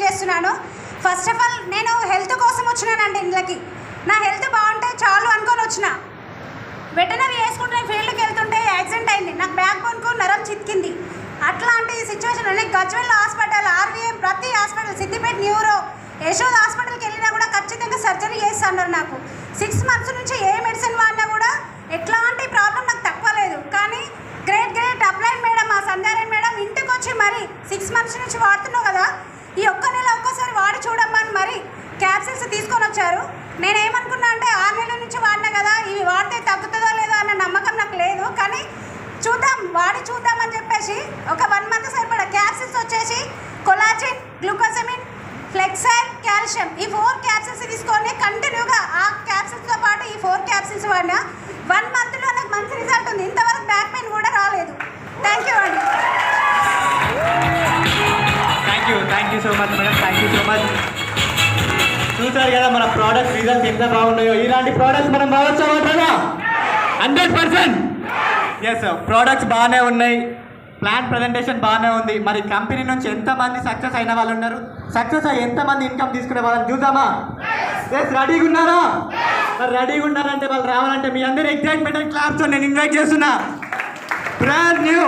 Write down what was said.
తెలియజేస్తున్నాను. First of all నేను health కోసం వచ్చినానండి. ఇంట్లోకి నా హెల్త్ బాగుంటే చాలు అనుకొని వచ్చిన. వెటనరీ వేసుకుంటే ఫీల్డ్కి వెళ్తుంటే యాక్సిడెంట్ అయింది. నాకు బ్యాక్ బోన్కు నరం చిక్కింది. అట్లాంటి సిచ్యువేషన్ అనేది గజ్వెల్ హాస్పిటల్, ఆర్వీఎం, ప్రతి హాస్పిటల్, సిద్దిపేట న్యూరో, యశోద హాస్పిటల్కి వెళ్ళినా కూడా ఖచ్చితంగా సర్జరీ చేస్తున్నారు. నాకు 6 months నుంచి ఏ మెడిసిన్ వాడినా కూడా ఎట్లాంటి ప్రాబ్లం నాకు తక్కువ లేదు. కానీ గ్రేట్ అప్లైన్ మేడం, ఆ సంధ్యారాయణ మేడం ఇంటికి వచ్చి మరి 6 months నుంచి వాడుతున్నావు కదా, ఈ ఒక్క నెల ఒక్కసారి వాడి చూడమ్మని మరి క్యాప్సిల్స్ తీసుకొని వచ్చారు. నేనేమనుకున్నా అంటే 6 నెలల నుంచి వాడినా కదా, ఇవి వాడితే తగ్గుతుందో లేదో అన్న నమ్మకం నాకు లేదు. కానీ వాడి చూద్దామని చెప్పేసి ఒక 1 month సరిపడా క్యాప్సిల్స్ వచ్చేసి కొలాజిన్, గ్లూకోసమిన్, ఫ్లెక్సైల్, కాల్షియం, ఈ 4 క్యాప్సిల్స్ తీసుకొని కంటిన్యూగా ఆ క్యాప్సిల్స్తో పాటు ఈ 4 క్యాప్సిల్స్ వాడినా 1 monthలో నాకు మంచి రిజల్ట్ ఉంది. ఇంతవరకు బ్యాక్ పెయిన్ కూడా రాలేదు. థ్యాంక్ యూ అండి. Thank you so much madam. Thank you so much. చూసారు కదా మన ప్రోడక్ట్ రిజల్ట్స్ ఎంత బాగున్నాయో. ఇలాంటి ప్రోడక్ట్స్ మనం రావచ్చా? 100%. ఎస్, ప్రోడక్ట్స్ బాగానే ఉన్నాయి, ప్లాన్ ప్రజెంటేషన్ బాగానే ఉంది. మరి కంపెనీ నుంచి ఎంతమంది సక్సెస్ అయిన వాళ్ళు ఉన్నారు, సక్సెస్ అయ్యి ఎంతమంది ఇన్కమ్ తీసుకునే వాళ్ళని చూద్దామా? ఎస్, రెడీగా ఉన్నారా? మరి రెడీగా ఉన్నారంటే వాళ్ళు రావాలంటే మీ అందరూ ఎగ్జైట్మెంట్ అండ్ క్లాప్స్ నేను ఇన్వైట్ చేస్తున్నా. Brand new